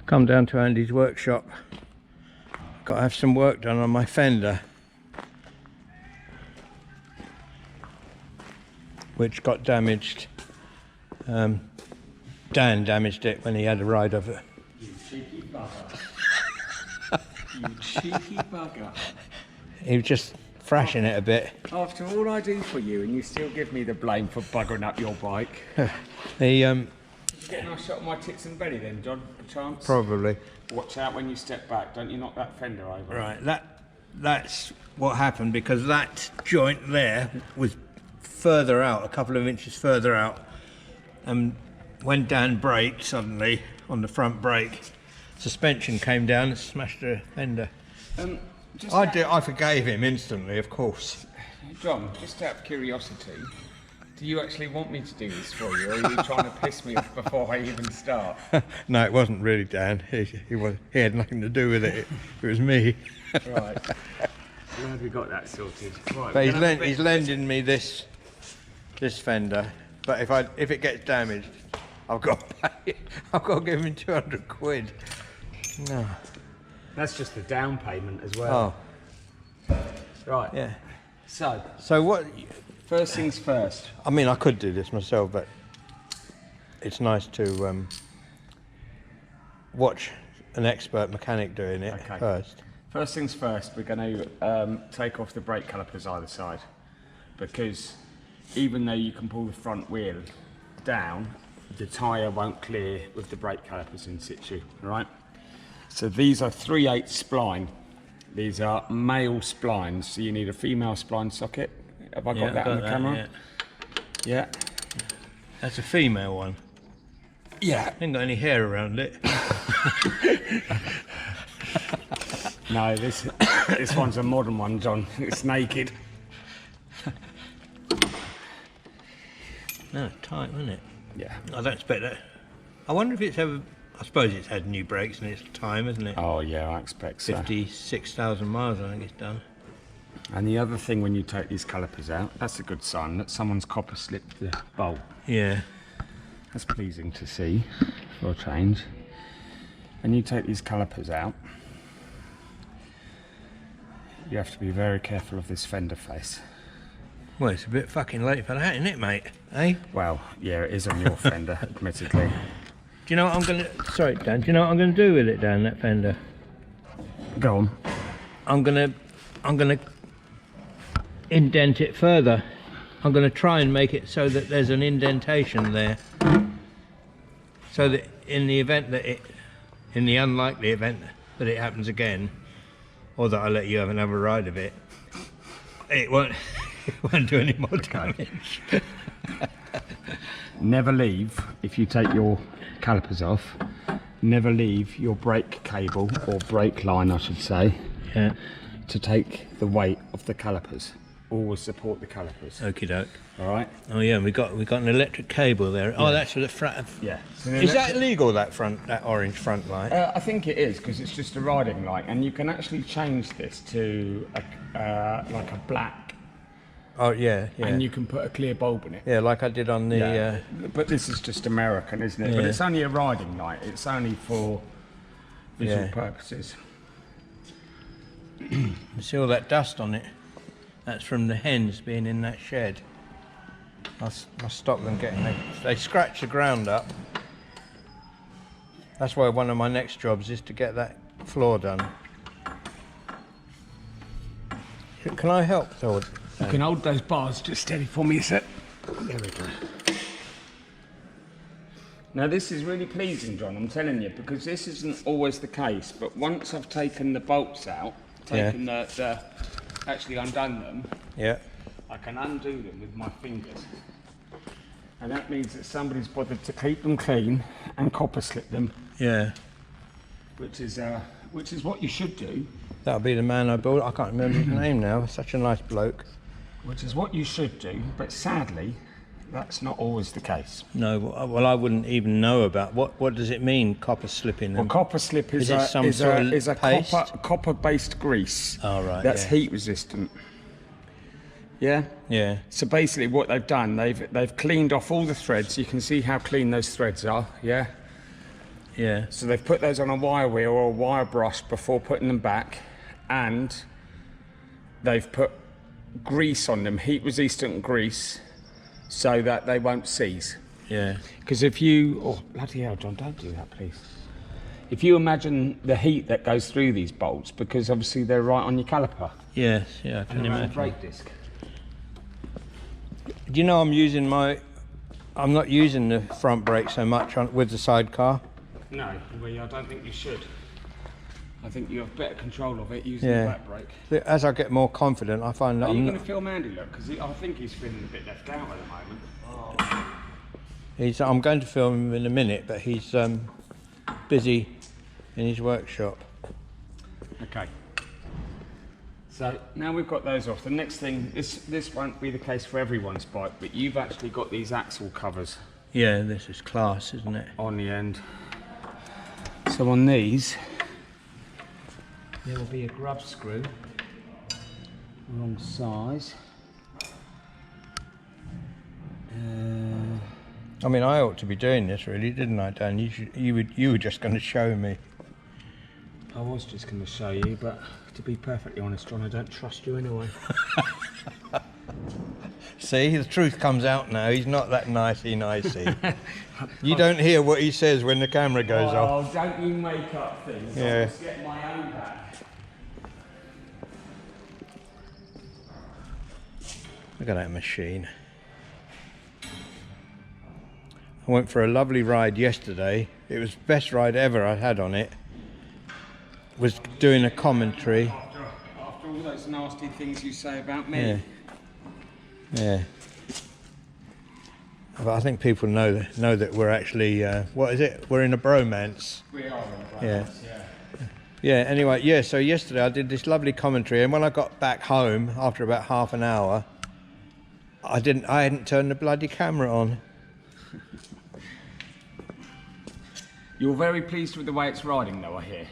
Come down to Andy's workshop. Got to have some work done on my fender, which got damaged. Dan damaged it when he had a ride of it. You cheeky bugger. You cheeky bugger. He was just thrashing it a bit. After all I do for you, and you still give me the blame for buggering up your bike. Getting a shot of my tits and belly then, John, perchance? Probably. Watch out when you step back, don't you knock that fender over. Right, that's what happened, because that joint there was further out, a couple of inches further out. And when Dan braked suddenly on the front brake, suspension came down and smashed the fender. I forgave him instantly, of course. John, just out of curiosity, do you actually want me to do this for you, or are you trying to piss me off before I even start? No, it wasn't really Dan. He had nothing to do with it. It was me. Right. Glad we got that sorted. Right. But he's lending me this fender. But if it gets damaged, I've got to pay it. I've got to give him 200 quid. No. That's just the down payment as well. Oh. Right. Yeah. So what? First things first. I mean, I could do this myself, but it's nice to watch an expert mechanic doing it first. First things first, we're going to take off the brake calipers either side, because even though you can pull the front wheel down, the tyre won't clear with the brake calipers in situ, all right? So these are 3/8 spline. These are male splines, so you need a female spline socket. Have I got that on the camera? Yeah. That's a female one. Yeah. Ain't got any hair around it. No, this one's a modern one, John. It's naked. No, tight, isn't it? Yeah. I don't expect that. I wonder if it's ever. I suppose it's had new brakes and it's time, isn't it? Oh yeah, I expect so. 56,000 miles, I think it's done. And the other thing, when you take these calipers out, that's a good sign that someone's copper slipped the bolt. Yeah. That's pleasing to see for a change. And you take these calipers out, you have to be very careful of this fender face. Well, it's a bit fucking late for that, isn't it, mate? Eh? Well, yeah, it is on your fender, admittedly. Do you know what I'm gonna? Sorry, Dan. Do you know what I'm gonna do with it, Dan? That fender. Go on. I'm gonna indent it further. I'm gonna try and make it so that there's an indentation there, so that in the unlikely event that it happens again, or that I let you have another ride of it, it won't do any more damage. Never leave, if you take your calipers off, never leave your brake cable, or brake line I should say, to take the weight of the calipers. Always support the calipers. Okie doke. Alright? Oh yeah, we got an electric cable there. Yeah. Oh, that's for the front. Yeah. So is that illegal, that orange front light? I think it is, because it's just a riding light, and you can actually change this to like a black. Oh yeah, yeah. And you can put a clear bulb in it. Yeah, like I did on the. Yeah. But this is just American, isn't it? Yeah. But it's only a riding light. It's only for visual purposes. You see all that dust on it? That's from the hens being in that shed. I'll stop them getting. They scratch the ground up. That's why one of my next jobs is to get that floor done. Can I help, Thor? You can hold those bars just steady for me a sec. There we go. Now this is really pleasing, John, I'm telling you, because this isn't always the case, but once I've taken the bolts out, actually undone them, I can undo them with my fingers. And that means that somebody's bothered to keep them clean and copper slip them. Yeah. Which is what you should do. That'll be the man I bought. I can't remember his name now. Such a nice bloke. Which is what you should do, but sadly, that's not always the case. No, well, I wouldn't even know about what does it mean, copper slipping? Well, copper slip is a copper-based grease. Oh, right. That's heat resistant. Yeah. Yeah. So basically, what they've done, they've cleaned off all the threads. You can see how clean those threads are. Yeah. Yeah. So they've put those on a wire wheel or a wire brush before putting them back, and they've put grease on them, heat resistant grease, so that they won't seize. Yeah. Because if you, oh bloody hell, John, don't do that, please. If you imagine the heat that goes through these bolts, because obviously they're right on your caliper. Yes, yeah, I can And around the imagine. brake disc. Do you know I'm not using the front brake so much with the sidecar. No, well, I don't think you should. I think you have better control of it using Yeah. the back brake. As I get more confident, I find that Are you I'm going not. to film Andy, look? Because I think he's feeling a bit left out at the moment. I'm going to film him in a minute, but he's busy in his workshop. Okay. So now we've got those off. The next thing, this won't be the case for everyone's bike, but you've actually got these axle covers. Yeah, this is class, isn't it? On the end. So on these, there will be a grub screw, wrong size. I mean, I ought to be doing this, really, didn't I, Dan? You were just going to show me. I was just going to show you, but to be perfectly honest, John, I don't trust you anyway. See, the truth comes out now. He's not that nicey. You don't hear what he says when the camera goes off. Oh, don't you make up things. Yeah. I'll just get my own back. Look at that machine. I went for a lovely ride yesterday. It was the best ride ever I had on it. Was doing a commentary. After all those nasty things you say about me. Yeah. Yeah. But I think people know that we're actually, what is it? We're in a bromance. We are in a bromance, yeah. Yeah, anyway, yeah, so yesterday I did this lovely commentary, and when I got back home after about half an hour, I hadn't turned the bloody camera on. You're very pleased with the way it's riding though, I hear.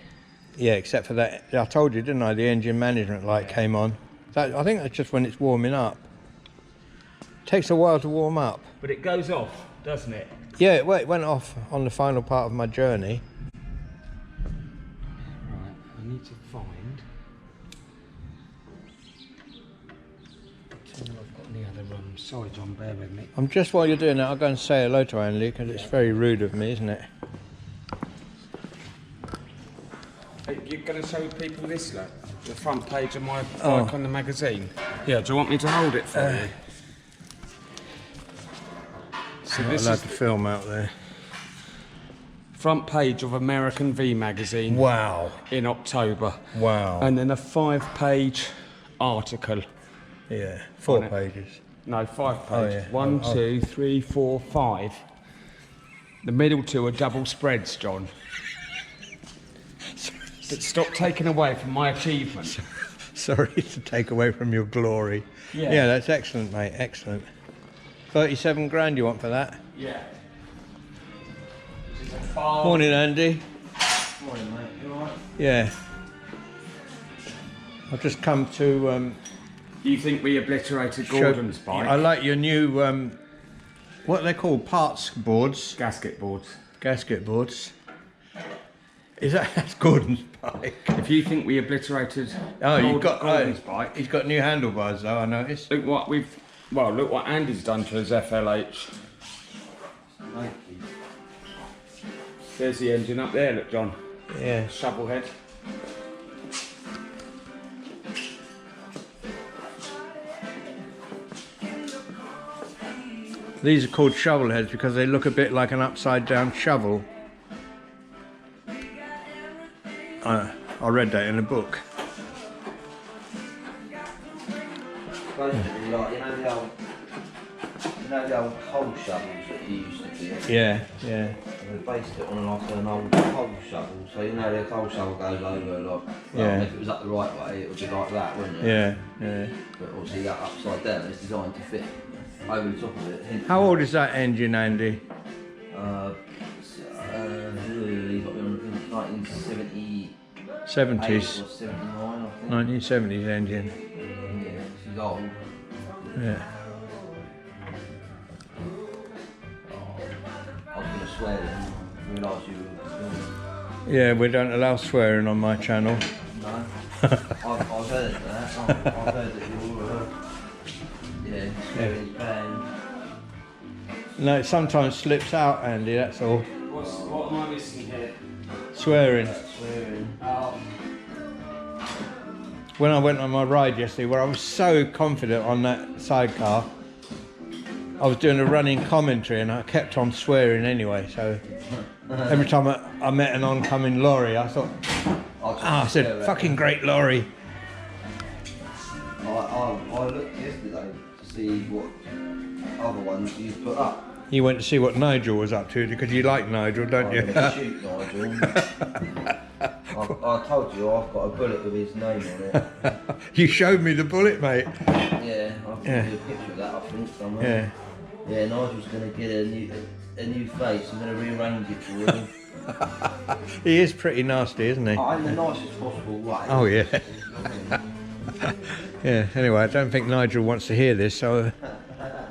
Yeah, except for that, I told you, didn't I, the engine management light came on. I think that's just when it's warming up. Takes a while to warm up. But it goes off, doesn't it? Yeah, it went off on the final part of my journey. Right, I need to find... I don't know if I've got any other sorry John, bear with me. I'm just, while you're doing that, I'll go and say hello to Andy, because it's very rude of me, isn't it? You're going to show people this, look? The front page of my bike on the magazine? Yeah, do you want me to hold it for you? So I'm not this allowed is to film out there. front page of American V magazine. Wow. In October. Wow. And then a 5-page article. Yeah, 4 pages. No, 5 pages. Oh, yeah. 1, 2, 3, 4, 5. The middle two are double spreads, John. But stop taking away from my achievement. Sorry to take away from your glory. Yeah, that's excellent, mate. Excellent. 37 grand you want for that? Yeah. Morning, Andy. Morning, mate. You alright? Yeah. I've just come to You think we obliterated Gordon's bike? I like your new what are they called? Parts boards? Gasket boards. Gasket boards. That's Gordon's bike? If you think we obliterated Gordon's bike, he's got new handlebars though, I noticed. look what Andy's done to his FLH. There's the engine up there, look, John. Yeah. Shovel head. These are called shovel heads because they look a bit like an upside down shovel. I read that in a book. Basically, like, you know the old coal shovels that you used to do? Yeah. And they based it on like an old coal shovel, so you know the coal shovel goes over like, Yeah. if it was up the right way it would be like that, wouldn't it? Yeah. But obviously that upside down is designed to fit over the top of it. Hence, How old is that engine, Andy? he's got me on 1970. 70s. Or 79, I think. 1970s engine. Yeah, she's old. Yeah. I was going to swear then. realise you were. Yeah, we don't allow swearing on my channel. No. I've heard that. I've heard that you were. Yeah, swearing's banned. No, it sometimes slips out, Andy, that's all. What am I missing here? Swearing. Swearing. Oh. When I went on my ride yesterday, where I was so confident on that sidecar, I was doing a running commentary and I kept on swearing anyway, so every time I met an oncoming lorry, I thought, I said, fucking great lorry. I looked yesterday to see what other ones you put up. You went to see what Nigel was up to, because you like Nigel, don't you? Shoot Nigel. I told you I've got a bullet with his name on it. You showed me the bullet, mate. Yeah, I'll give you a picture of that, I think, somewhere. Yeah. Yeah, Nigel's going to get a new face. I'm going to rearrange it for him. He is pretty nasty, isn't he? Oh, in the nicest possible way. Oh, yeah. Yeah, anyway, I don't think Nigel wants to hear this, so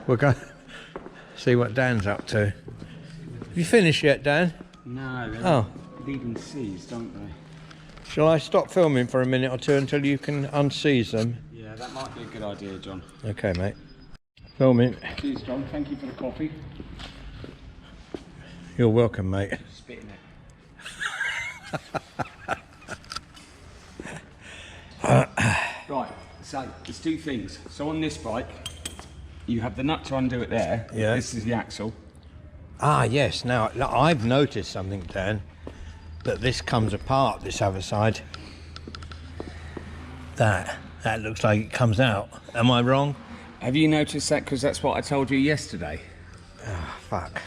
we'll go see what Dan's up to. Have you finished yet, Dan? No, Oh. they leave them seized, don't they? Shall I stop filming for a minute or two until you can unseize them? Yeah, that might be a good idea, John. Okay, mate. Filming. Cheers, John. Thank you for the coffee. You're welcome, mate. Spit in it. Right, so there's two things. So on this bike, you have the nut to undo it there. Yeah. This is the axle. Ah, yes. Now, I've noticed something, Dan, that this comes apart, this other side. That looks like it comes out. Am I wrong? Have you noticed that? Because that's what I told you yesterday. Oh, fuck.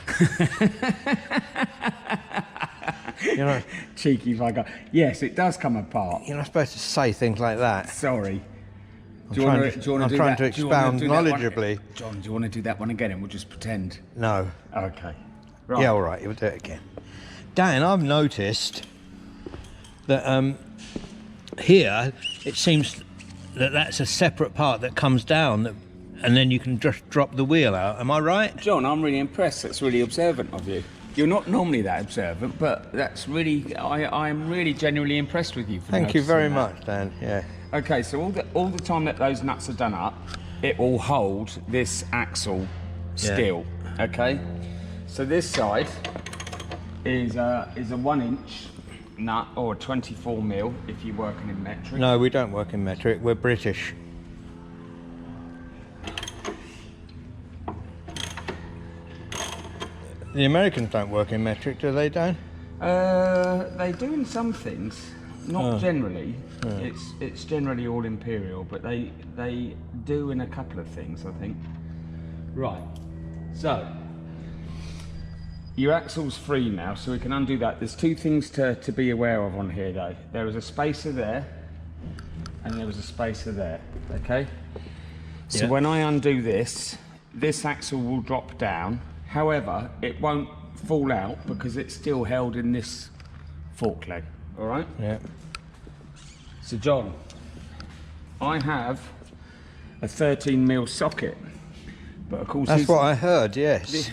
You know, Cheeky bugger. Yes, it does come apart. you're not supposed to say things like that. Sorry. I'm trying to expound knowledgeably. John, do you want to do that one again and we'll just pretend? No. Okay. Right. Yeah, all right. You'll do it again. Dan, I've noticed that here it seems that that's a separate part that comes down, and then you can just drop the wheel out. Am I right? John, I'm really impressed. That's really observant of you. You're not normally that observant, but that's really, I'm really genuinely impressed with you. Thank you very much, Dan. Yeah. Okay, so all the time that those nuts are done up, it will hold this axle still. Okay. So this side is a 1 inch nut, or a 24 mil if you're working in metric. No, we don't work in metric. We're British. The Americans don't work in metric, do they, Dan? They do in some things, not generally. It's generally all imperial, but they do in a couple of things, I think. Right. So your axle's free now, so we can undo that. There's two things to be aware of on here, though. There is a spacer there, and there was a spacer there. Okay. So when I undo this axle will drop down. However, it won't fall out because it's still held in this fork leg, all right? Yeah. So John, I have a 13 mil socket, but of course That's what I heard, yes.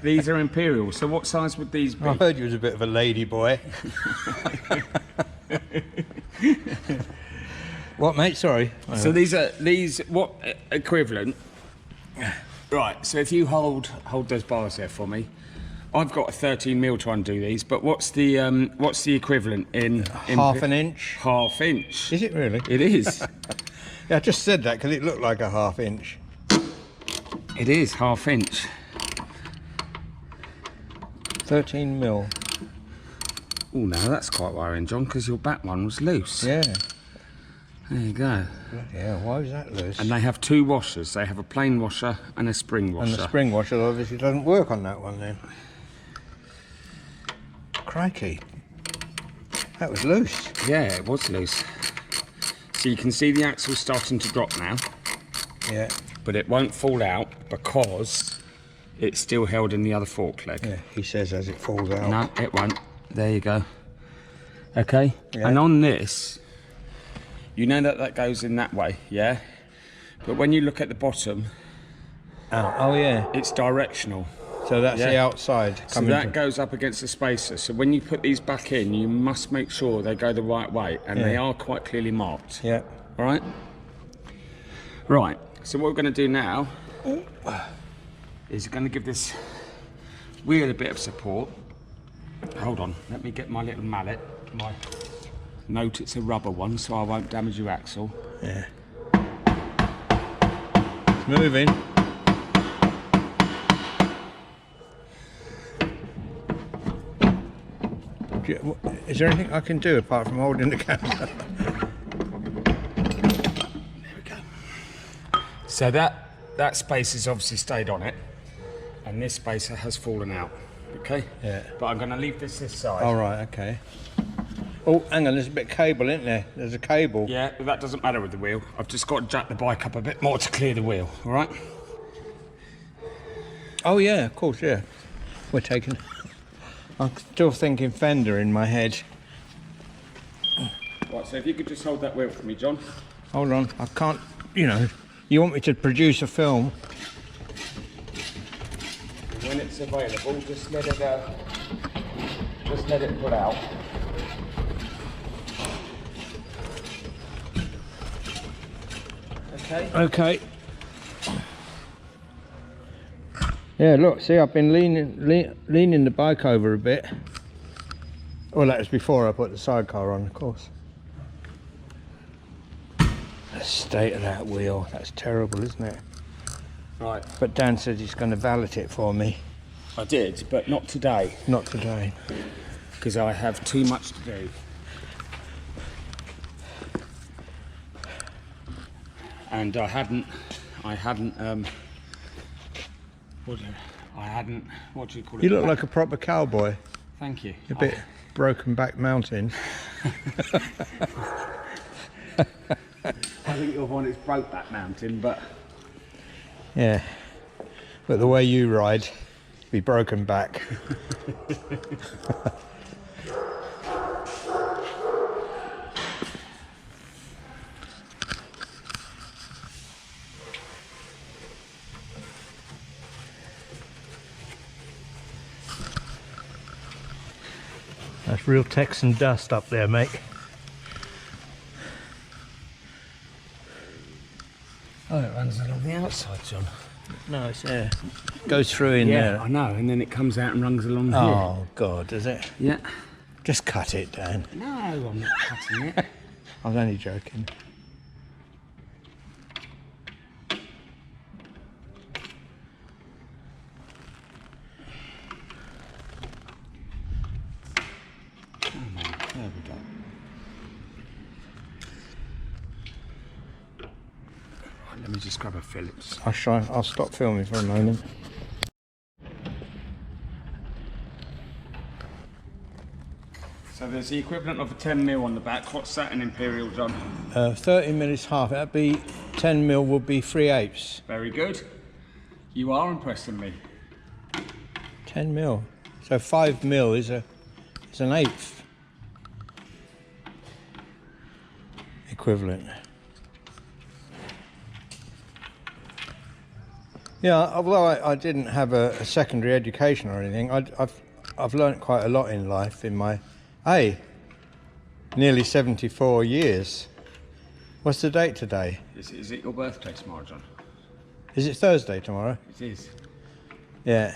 these are imperial, so what size would these be? I heard you was a bit of a lady boy. What, mate? Sorry. So these what equivalent? Right, so if you hold those bars there for me. I've got a 13 mil to undo these, but what's the equivalent in half an inch? Half inch. Is it really? It is. Yeah, I just said that because it looked like a half inch. It is half inch. 13 mil. Oh, now that's quite worrying, John, because your back one was loose. Yeah. There you go. Yeah, why was that loose? And they have two washers. They have a plain washer and a spring washer. And the spring washer obviously doesn't work on that one then. Crikey. That was loose. Yeah, it was loose. So you can see the axle starting to drop now. Yeah. But it won't fall out because it's still held in the other fork leg. Yeah, he says as it falls out. No, it won't. There you go. Okay. Yeah. And on this, you know that goes in that way, yeah? But when you look at the bottom, Oh yeah. it's directional. So that's the Yeah. outside So coming. that goes up against the spacer. So when you put these back in, you must make sure they go the right way, and they are quite clearly marked. Yeah. All right? Right, so what we're going to do now is we're going to give this wheel a bit of support. Hold on, let me get my little mallet. Note it's a rubber one, so I won't damage your axle. Yeah. It's moving. Is there anything I can do apart from holding the camera? There we go. So that space has obviously stayed on it, and this spacer has fallen out. Okay? Yeah. But I'm going to leave this side. All right, okay. Oh, hang on, there's a bit of cable, isn't there? There's a cable. Yeah, but that doesn't matter with the wheel. I've just got to jack the bike up a bit more to clear the wheel, all right? Oh yeah, of course, yeah. We're taking... I'm still thinking Fender in my head. Right, so if you could just hold that wheel for me, John. Hold on, I can't, you know, you want me to produce a film. When it's available, just let it pull out. Okay. Okay. Yeah, look, see, I've been leaning the bike over a bit. Well, that was before I put the sidecar on, of course. The state of that wheel, that's terrible, isn't it? Right. But Dan said he's going to valet it for me. I did, but not today, Not today. because I have too much to do. And I hadn't, what do you call it? You look like a proper cowboy. Thank you. A bit broken back mountain. I think you're one that's broke that mountain, but Yeah. But the way you ride, be broken back. That's real Texan dust up there, mate. oh, it runs along the outside, John. No, it's there. Goes through in Yeah, there. I know, and then it comes out and runs along here. Oh, God, does it? Yeah. Just cut it, Dan. No, I'm not cutting it. I was only joking. Come on, there we go. Right, let me just grab a Phillips. I'll stop filming for a moment. So there's the equivalent of a 10mm on the back. What's that in Imperial, John? 30 mil is half. That'd be 10 mil would be 3/8. Very good. You are impressing me. 10 mil. So 5 mil is an eighth equivalent. Yeah, although I didn't have a secondary education or anything, I've learnt quite a lot in life in my nearly 74 years. What's the date today? Is it your birthday tomorrow, John? Is it Thursday tomorrow? It is. Yeah.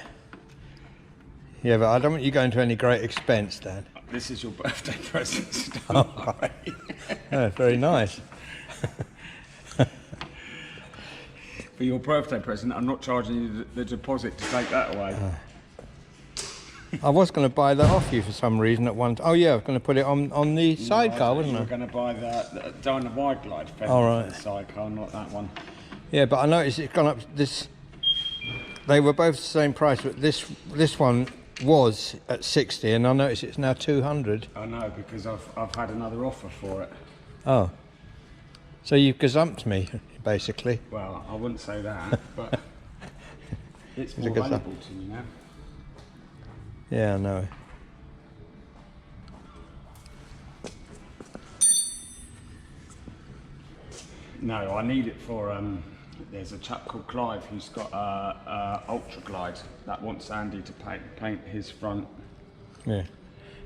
Yeah, but I don't want you going to any great expense, Dan. This is your birthday present. So Oh, don't worry. Oh, very nice. For your birthday present, I'm not charging you the deposit to take that away. I was going to buy that off you for some reason at one time. Oh yeah, I was going to put it on the sidecar, wasn't You I? were going to buy the Dyna Wide Glide fender All right. for the sidecar, not that one. Yeah, but I noticed it's gone up. They were both the same price, but this one was at 60, and I noticed it's now 200. I know, because I've had another offer for it. Oh, so you've gazumped me, basically. Well, I wouldn't say that, but it's more Look at that. valuable to me now. Yeah, I know. No, I need it for There's a chap called Clive who's got a Ultra Glide that wants Andy to paint his front. Yeah.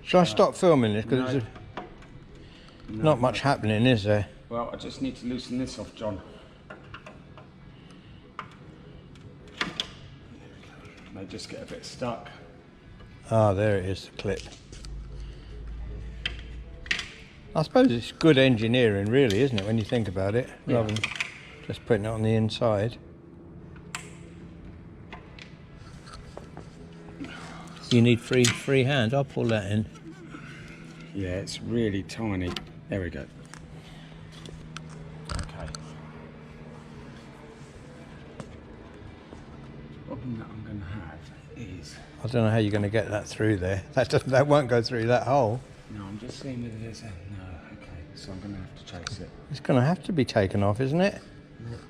Shall I stop filming this? Because there's not much happening, is there? Well, I just need to loosen this off, John. They just get a bit stuck. Ah, there it is, the clip. I suppose it's good engineering, really, isn't it, when you think about it, rather than just putting it on the inside. You need free hands. I'll pull that in. Yeah, it's really tiny. There we go. Okay. The problem that I'm going to have is... I don't know how you're going to get that through there. That won't go through that hole. No, I'm just seeing whether there's a... No, okay. So I'm going to have to chase it. It's going to have to be taken off, isn't it? Okay.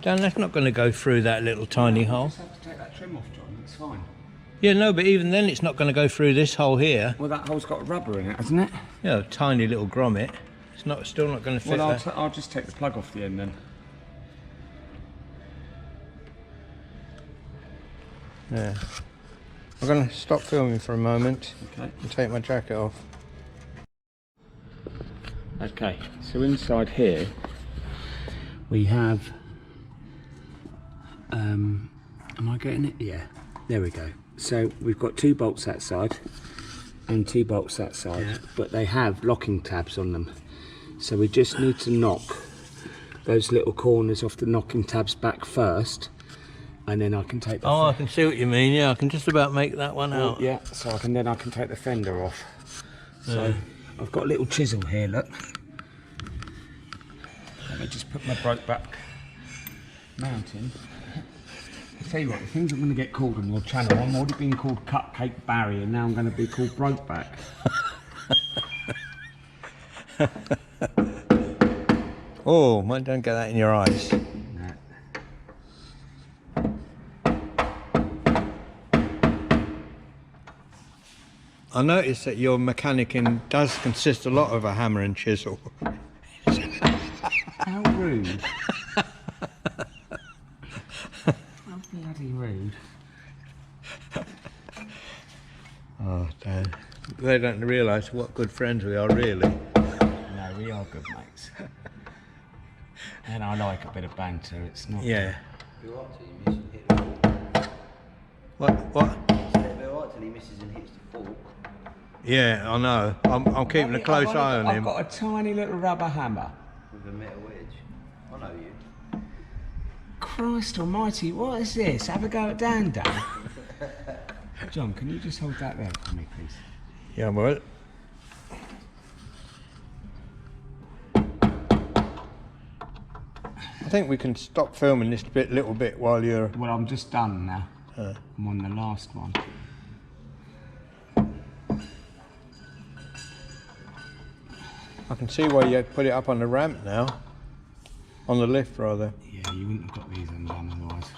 Dan, that's not going to go through that little tiny hole. I just have to take that trim off, John. It's fine. Yeah, no, but even then it's not going to go through this hole here. Well, that hole's got rubber in it, hasn't it? Yeah, a tiny little grommet. It's still not going to fit Well, there. I'll just take the plug off the end then. Yeah. I'm going to stop filming for a moment. Okay. And take my jacket off. Okay, so inside here we have... am I getting it? Yeah, there we go. So we've got 2 bolts that side and 2 bolts that side, but they have locking tabs on them. So we just need to knock those little corners off the knocking tabs back first, and then I can take the... Oh, I can see what you mean. Yeah, I can just about make that one out. Yeah, so I can take the fender off. So I've got a little chisel here, look. Let me just put my broke back mounting. I'll tell you what, the things I'm going to get called on your channel, I'm already being called Cupcake Barry, and now I'm going to be called Brokeback. Oh, don't get that in your eyes. No. I noticed that your mechanicing does consist a lot of a hammer and chisel. How rude. How bloody rude. Oh, Dan. They don't realise what good friends we are, really. No, we are good mates. And I like a bit of banter, it's not... Yeah. You're right till you miss and hit the fork. What? You're right till he misses and hits the fork. Yeah, I know. I'm keeping a close eye on him. I've got a tiny little rubber hammer. With a metal wedge. I know you. Christ almighty, what is this? Have a go at Dan. John, can you just hold that there for me, please? Yeah, well. I think we can stop filming this little bit while you're... Well, I'm just done now. I'm on the last one. I can see why you put it up on the ramp now. On the lift, rather. Yeah, you wouldn't have got these undone otherwise.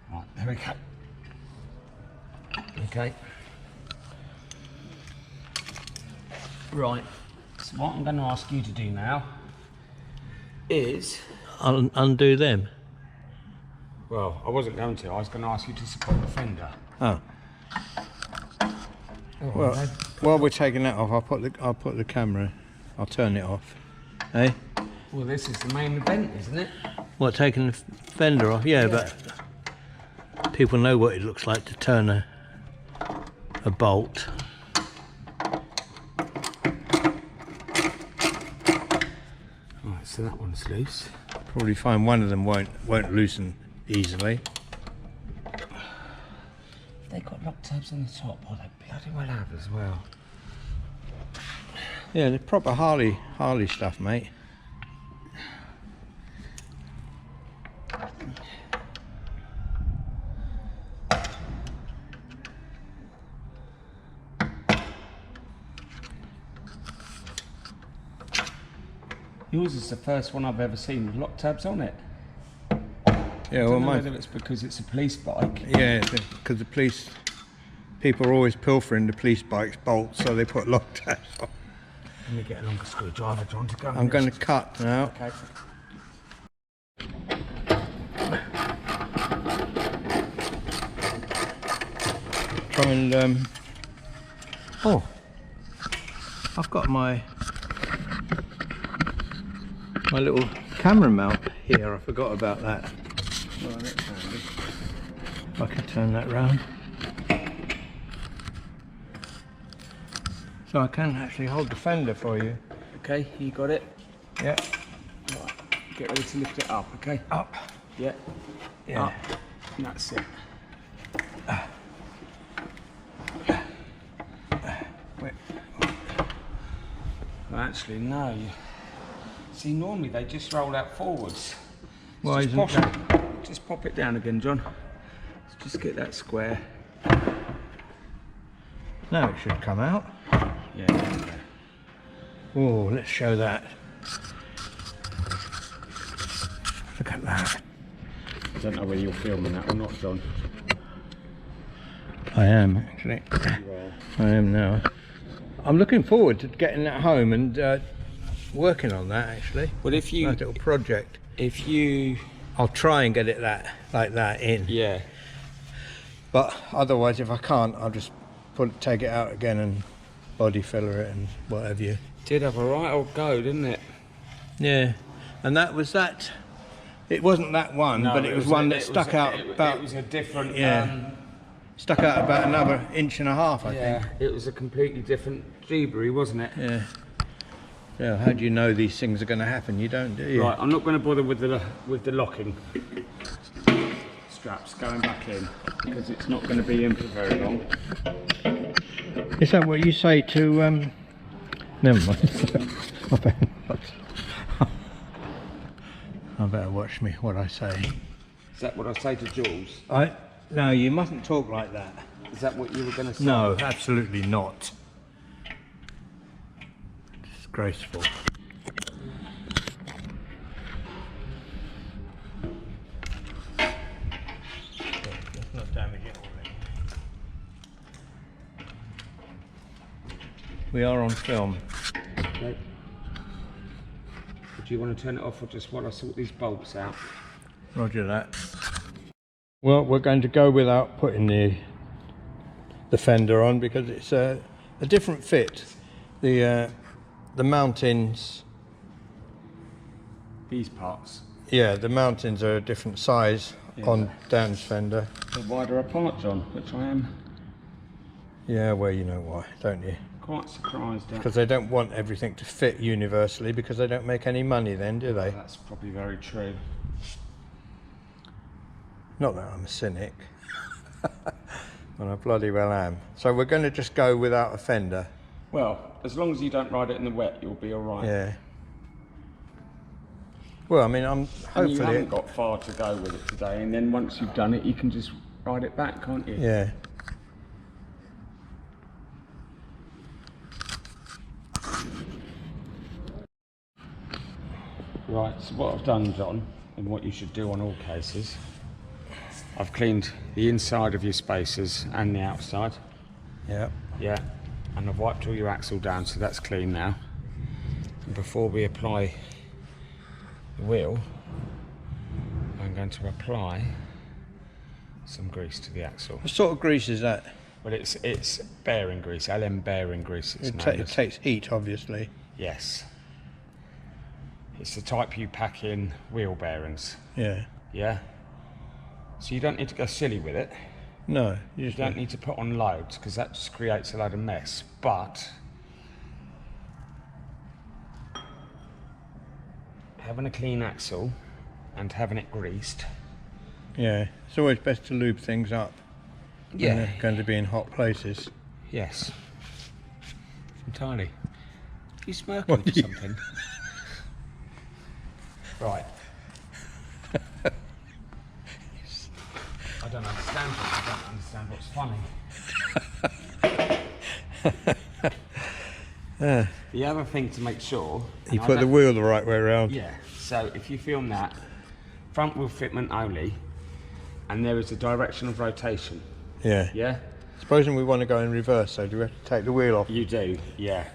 Right, there we go. Okay. Right, so what I'm going to ask you to do now is... I'll undo them. Well, I wasn't going to. I was going to ask you to support the fender. Oh. Well, while we're taking that off, I'll put the camera. I'll turn it off. Hey? Well, this is the main event, isn't it? What, taking the fender off? Yeah, but people know what it looks like to turn a bolt. Right, so that one's loose. Probably find one of them won't loosen easily. They got lock tabs on the top. Oh, they bloody well have as well. Yeah, the proper Harley stuff, mate. Yours is the first one I've ever seen with lock tabs on it. Yeah, I well, don't know mine. whether it's because it's a police bike. Yeah, because the police people are always pilfering the police bikes bolts, so they put long tabs on. Let me get a longer screwdriver, John, to go. I'm going to cut now. Okay. Try and oh, I've got my little camera mount here. I forgot about that. Well, that's handy. If I can turn that round, so I can actually hold the fender for you. Okay, you got it. Yeah, Right. Get ready to lift it up. Okay. up. Yeah. Yeah. Up. And that's it. Wait. Well, actually, no. See, normally they just roll out forwards. Why Just isn't pop that? it- Just pop it down again, John. Just get that square. Now it should come out. Yeah. There you go. Oh, let's show that. Look at that. I don't know whether you're filming that or not, John. I am actually. I am now. I'm looking forward to getting that home and working on that actually. Well, if you, Nice little project. if you, I'll try and get it like that in. yeah. But otherwise, if I can't, I'll just take it out again and body filler it and whatever you. Did have a right old go, didn't it? Yeah, and that was that. It wasn't that one, but it was one that stuck out about. It was a different. Yeah. Stuck out about another inch and a half, I Yeah. think. It was a completely different Jeebery, wasn't it? Yeah. Yeah. How do you know these things are going to happen? You don't, do you? Right. I'm not going to bother with the locking straps going back in because it's not going to be in for very long. Is that what you say to? Never mind. I better watch me what I say. Is that what I say to Jules? No, you mustn't talk like that. Is that what you were going to say? No, absolutely not. Disgraceful. Let's not damage it already. We are on film. Okay. Do you want to turn it off or just while I sort these bolts out? Roger that. Well, we're going to go without putting the fender on because it's a different fit. The mountings. These parts. Yeah, the mountings are a different size on Dan's fender. They're wider apart, John, which I am Yeah, well, you know why, don't you? quite surprised at. Because they don't want everything to fit universally because they don't make any money then, do they? That's probably very true. Not that I'm a cynic. Well, I bloody well am. So we're going to just go without a fender. Well, as long as you don't ride it in the wet, you'll be all right. Yeah. Well, I mean, I'm And you hopefully. haven't got far to go with it today, and then once you've done it, you can just ride it back, can't you? Yeah. Right, so what I've done, John, and what you should do on all cases, I've cleaned the inside of your spacers and the outside. Yeah. Yeah, and I've wiped all your axle down, so that's clean now. And before we apply the wheel, I'm going to apply some grease to the axle. What sort of grease is that? Well, it's bearing grease, LM bearing grease. It's It known as. takes heat, obviously. Yes. It's the type you pack in wheel bearings. Yeah. Yeah. So you don't need to go silly with it. No, you You just don't need to put on loads because that just creates a load of mess. But having a clean axle and having it greased. Yeah, it's always best to lube things up when Yeah. they're going to be in hot places. Yes. Entirely. You smirking What for do you- something? Right. I don't understand it. I don't understand what's funny. The other thing to make sure... You and I put the don't- wheel the right way around. Yeah, so if you film that, front wheel fitment only, and there is a direction of rotation, Yeah. yeah? Supposing we want to go in reverse, so do we have to take the wheel off? You do, yeah.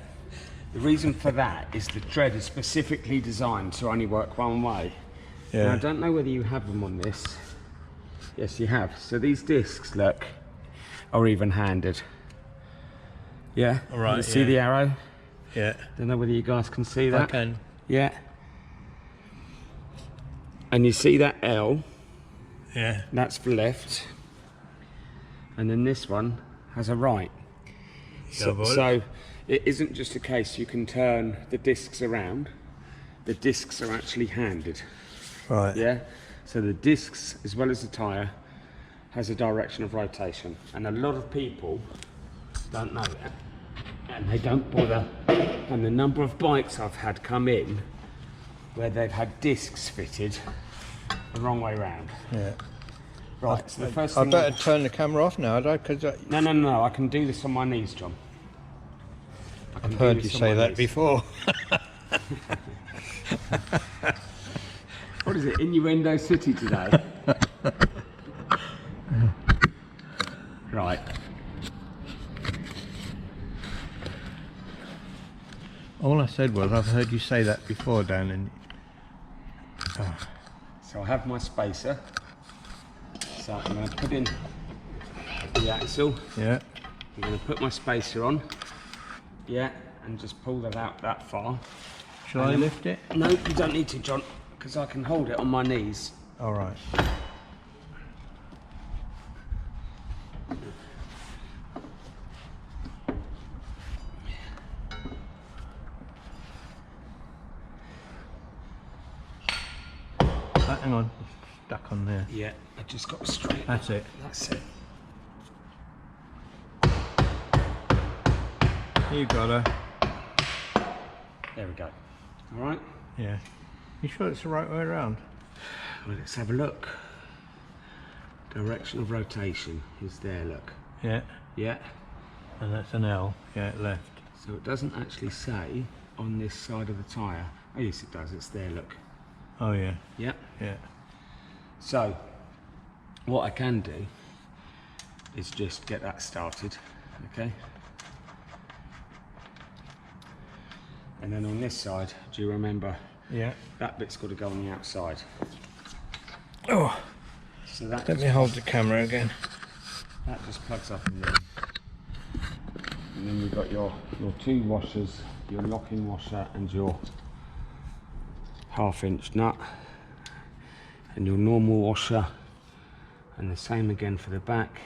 The reason for that is the tread is specifically designed to only work one way. Yeah. Now, I don't know whether you have them on this. Yes, you have. So these discs, look, are even-handed. Yeah. All right. You see the arrow? Yeah. Don't know whether you guys can see that. I can. Yeah. And you see that L? Yeah. That's for left. And then this one has a right. So it isn't just a case you can turn the discs around. The discs are actually handed. Right. Yeah. So the discs, as well as the tyre, has a direction of rotation. And a lot of people don't know that. And they don't bother. And the number of bikes I've had come in where they've had discs fitted the wrong way round. Yeah. Right, so the first I thing... better turn the camera off now, I? Because No, I can do this on my knees, John. I've heard you say that before. What is it, Innuendo City today? Right. All I said was, I've heard you say that before, Dan, and... So I have my spacer. So I'm going to put in the axle. Yeah. I'm going to put my spacer on. Yeah, and just pull that out that far. Shall I lift it? No, you don't need to, John, because I can hold it on my knees. All right. Hang on, it's stuck on there. Yeah, I just got straight. That's it. That's it. You got her. There we go. All right. Yeah. You sure it's the right way around? Well, let's have a look. Direction of rotation is there, look. Yeah. Yeah. And that's an L. Yeah, left. So it doesn't actually say on this side of the tyre. Oh yes it does, it's there, look. Oh yeah. Yeah. Yeah. So, what I can do is just get that started, okay? And then on this side, do you remember? Yeah. That bit's got to go on the outside. Oh. So that Let me hold the camera again. That just plugs up in there. And then you've got your two washers, your locking washer and your 1/2 inch nut. And your normal washer. And the same again for the back.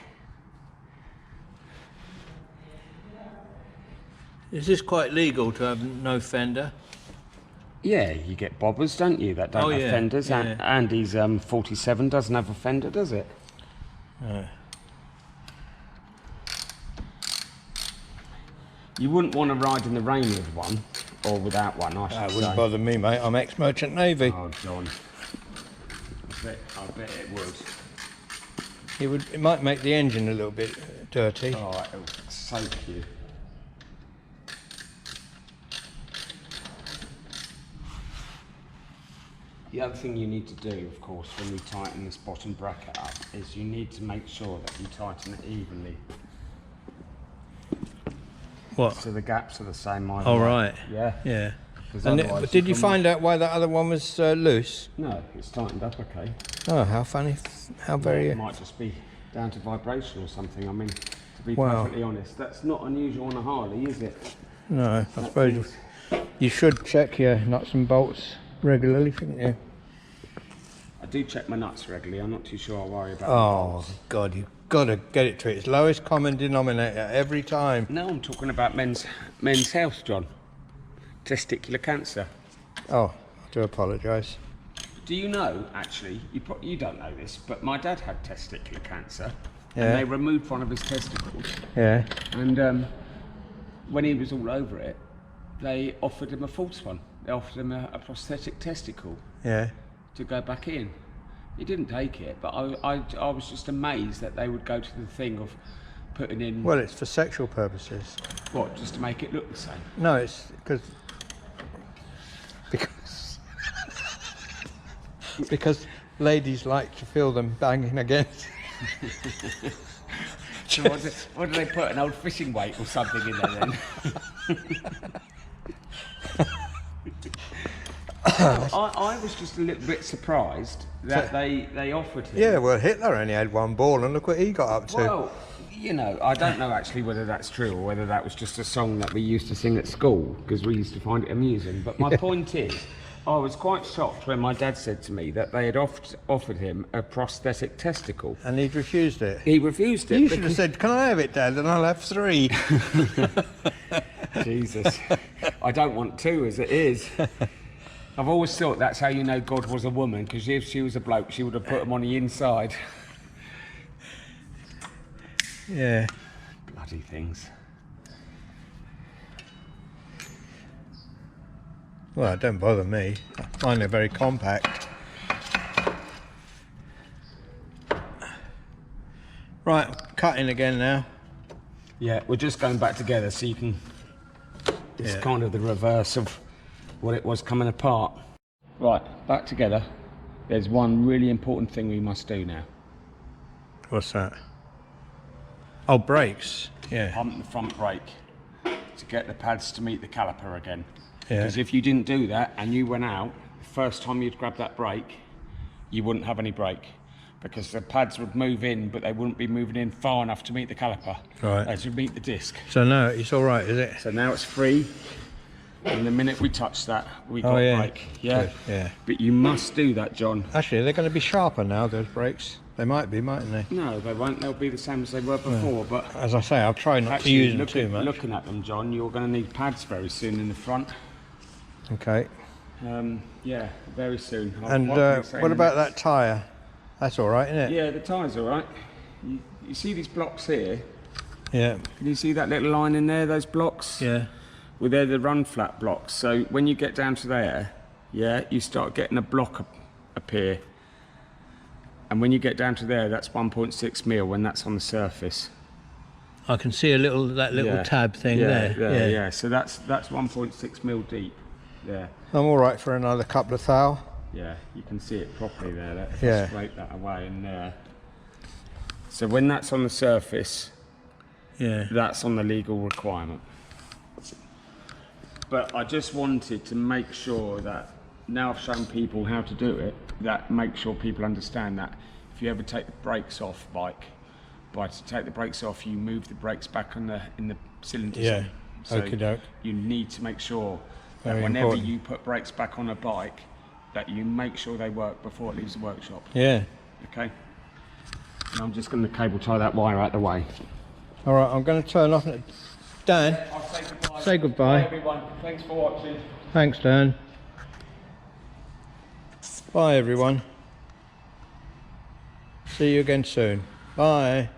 Is this quite legal to have no fender? Yeah, you get bobbers, don't you, that don't have fenders. Yeah. Andy's 47 doesn't have a fender, does it? No. You wouldn't want to ride in the rain with one, or without one, I should That say. wouldn't bother me, mate. I'm ex-merchant Navy. Oh, John. I bet it would. It might make the engine a little bit dirty. Oh, it'll soak you. The other thing you need to do, of course, when you tighten this bottom bracket up, is you need to make sure that you tighten it evenly. What? So the gaps are the same either Oh, way. right. Yeah. Yeah. 'Cause And otherwise did you can- find out why that other one was loose? No, it's tightened up okay. Oh, how funny. How very... It might just be down to vibration or something. I mean, to be Wow. perfectly honest, that's not unusual on a Harley, is it? No, I suppose you should check your nuts and bolts regularly, shouldn't you? I do check my nuts regularly. I'm not too sure I worry about the Oh, bolts. God, you've got to get it to its lowest common denominator every time. No, I'm talking about men's health, John. Testicular cancer. Oh, I do apologise. Do you know, actually, you don't know this, but my dad had testicular cancer. Yeah. And they removed one of his testicles. Yeah. And when he was all over it, they offered him a false one. They offered him a prosthetic testicle Yeah. to go back in. He didn't take it, but I was just amazed that they would go to the thing of putting in... Well, it's for sexual purposes. What, just to make it look the same? No, it's because because ladies like to feel them banging against. So what do they put, an old fishing weight or something in there then? I was just a little bit surprised that they offered him. Yeah, well, Hitler only had one ball, and look what he got up to. Well, you know, I don't know actually whether that's true or whether that was just a song that we used to sing at school because we used to find it amusing. But my point is, I was quite shocked when my dad said to me that they had offered him a prosthetic testicle. And he'd refused it. He refused it. You should have said, "Can I have it, Dad? And I'll have 3." Jesus, I don't want 2 as it is. I've always thought that's how you know God was a woman, because if she was a bloke, she would have put him on the inside. Yeah. Bloody things. Well, it don't bother me. I find it very compact. Right, cutting again now. Yeah, we're just going back together so you can... It's kind of the reverse of what it was coming apart. Right, back together. There's one really important thing we must do now. What's that? Oh, brakes. Yeah. Pump the front brake to get the pads to meet the caliper again. Yeah. Because if you didn't do that and you went out, the first time you'd grab that brake, you wouldn't have any brake. Because the pads would move in, but they wouldn't be moving in far enough to meet the caliper. Right. To meet the disc. So no, it's all right, is it? So now it's free. And the minute we touch that, we got brake. Yeah. Good, yeah. But you must do that, John. Actually, they're going to be sharper now, those brakes. They might be, mightn't they? No, they won't. They'll be the same as they were before. But as I say, I'll try not to use them too much. Looking at them, John, you're going to need pads very soon in the front. Okay. Yeah, very soon. And what about that tyre? That's all right, isn't it? Yeah, the tyre's all right. You see these blocks here? Yeah. Can you see that little line in there, those blocks? Yeah. Well, they're the run flat blocks. So when you get down to there, yeah, you start getting a block appear. And when you get down to there, that's 1.6 mil when that's on the surface. I can see that little tab thing there. Yeah. So that's 1.6 mil deep. Yeah. I'm all right for another couple of thou. Yeah, you can see it properly there. If Yeah. I scrape that away in there. So when that's on the surface, that's on the legal requirement. But I just wanted to make sure that now I've shown people how to do it, that make sure people understand that if you ever take the brakes off to take the brakes off, you move the brakes back in the cylinder. Yeah. So Okey-doke. you need to make sure that Very whenever important. you put brakes back on a bike, that you make sure they work before it leaves the workshop. Yeah. Okay. And I'm just going to cable tie that wire out the way. All right, I'm going to turn off. Dan, I'll say goodbye. say goodbye. Bye everyone. Thanks for watching. Thanks, Dan. Bye, everyone. See you again soon. Bye.